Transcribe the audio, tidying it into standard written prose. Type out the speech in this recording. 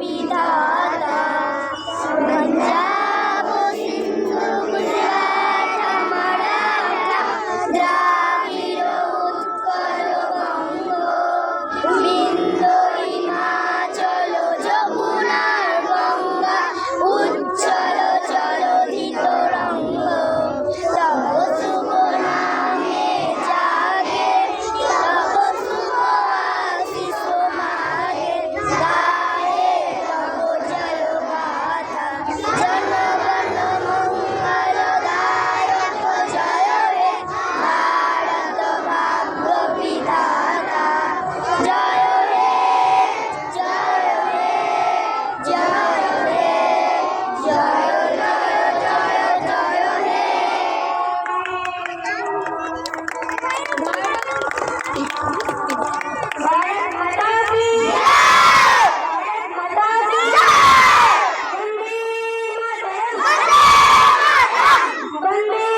বিধাতা। পঞ্জাব সিন্ধু গুজরাট মারাঠা দ্রাবিড় উৎকল বঙ্গ বিন্ধ্য হিমাচল যমুনার গঙ্গা উজ্জ্বল জলধিত রঙ্গ। তব শুভ নামে জাগে তব শুভ আশিস মাগে গায়ে তব জয় গাথা। জনগণ মঙ্গলদায়ক জয় হে ভারত ভাগ্য বিধাতা। জয় হে জয় হে জয় হে জয় জয় জয় জয় হে। भारत माता की जय। भारत माता की जय। वंदे मातरम। वंदे